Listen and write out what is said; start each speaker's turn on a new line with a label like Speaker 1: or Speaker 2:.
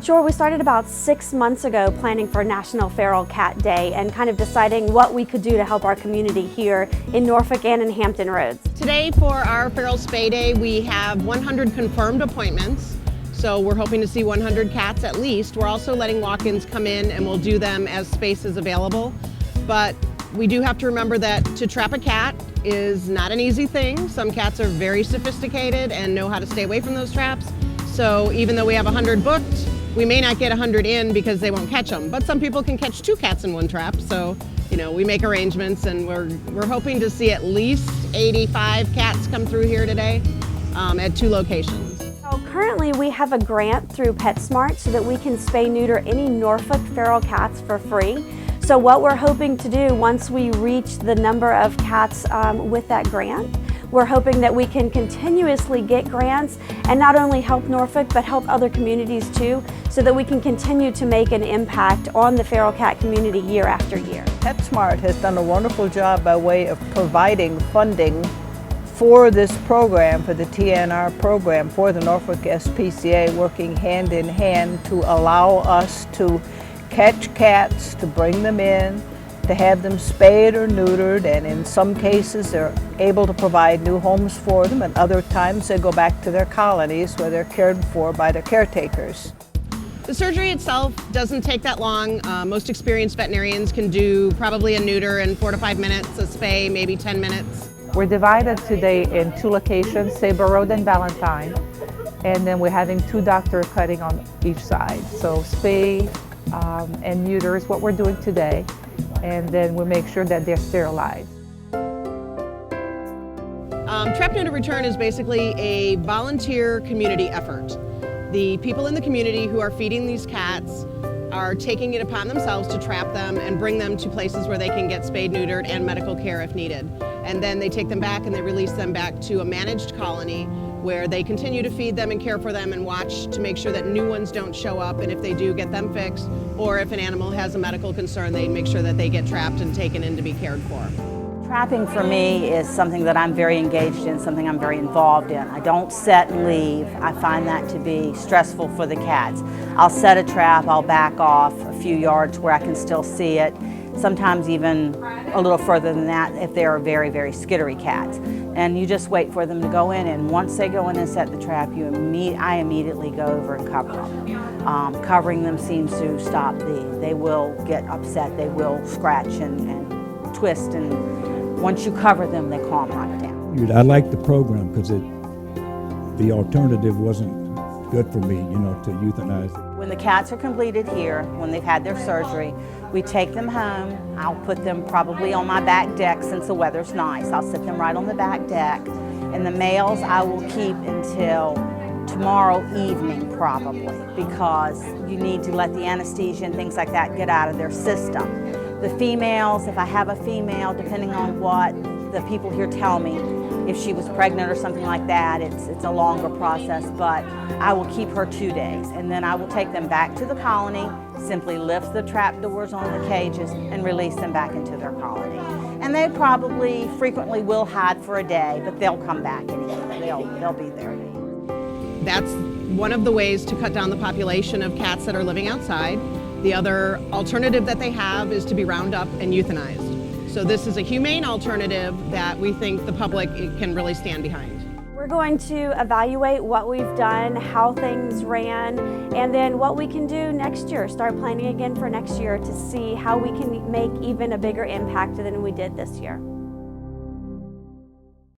Speaker 1: Sure, we started about 6 months ago planning for National Feral Cat Day and kind of deciding what we could do to help our community here in Norfolk and in Hampton Roads.
Speaker 2: Today for our Feral Spay Day, we have 100 confirmed appointments. So we're hoping to see 100 cats at least. We're also letting walk-ins come in and we'll do them as space is available. But we do have to remember that to trap a cat is not an easy thing. Some cats are very sophisticated and know how to stay away from those traps. So even though we have 100 booked, we may not get 100 in because they won't catch them. But some people can catch 2 cats in one trap. So, we make arrangements and we're hoping to see at least 85 cats come through here today at 2 locations.
Speaker 1: So currently we have a grant through PetSmart so that we can spay neuter any Norfolk feral cats for free. So what we're hoping to do once we reach the number of cats with that grant, we're hoping that we can continuously get grants and not only help Norfolk but help other communities too, so that we can continue to make an impact on the feral cat community year after year.
Speaker 3: PetSmart has done a wonderful job by way of providing funding for this program, for the TNR program, for the Norfolk SPCA, working hand in hand to allow us to catch cats, to bring them in, to have them spayed or neutered, and in some cases they're able to provide new homes for them, and other times they go back to their colonies where they're cared for by their caretakers.
Speaker 2: The surgery itself doesn't take that long. Most experienced veterinarians can do probably a neuter in 4 to 5 minutes, a spay maybe 10 minutes.
Speaker 4: We're divided today in 2 locations, Sabre Road and Valentine, and then we're having 2 doctor cutting on each side. So spay and neuter is what we're doing today, and then we'll make sure that they're sterilized.
Speaker 2: Trap Neuter Return is basically a volunteer community effort. The people in the community who are feeding these cats are taking it upon themselves to trap them and bring them to places where they can get spayed, neutered, and medical care if needed. And then they take them back and they release them back to a managed colony where they continue to feed them and care for them and watch to make sure that new ones don't show up, and if they do, get them fixed, or if an animal has a medical concern, they make sure that they get trapped and taken in to be cared for.
Speaker 5: Trapping for me is something that I'm very engaged in, something I'm very involved in. I don't set and leave. I find that to be stressful for the cats. I'll set a trap, I'll back off a few yards where I can still see it, sometimes even a little further than that if they are very, very skittery cats. And you just wait for them to go in, and once they go in and set the trap, I immediately go over and cover them. Covering them seems to stop they will get upset, they will scratch and twist, and once you cover them, they calm right down.
Speaker 6: I like the program because the alternative wasn't good for me, to euthanize it.
Speaker 5: When the cats are completed here, when they've had their surgery, we take them home. I'll put them probably on my back deck since the weather's nice. I'll sit them right on the back deck. And the males I will keep until tomorrow evening probably, because you need to let the anesthesia and things like that get out of their system. The females, if I have a female, depending on what the people here tell me, if she was pregnant or something like that, it's a longer process, but I will keep her 2 days, and then I will take them back to the colony, simply lift the trap doors on the cages and release them back into their colony. And they probably frequently will hide for a day, but they'll come back anyway. They'll be there.
Speaker 2: That's one of the ways to cut down the population of cats that are living outside. The other alternative that they have is to be rounded up and euthanized. So this is a humane alternative that we think the public can really stand behind.
Speaker 1: We're going to evaluate what we've done, how things ran, and then what we can do next year. Start planning again for next year to see how we can make even a bigger impact than we did this year.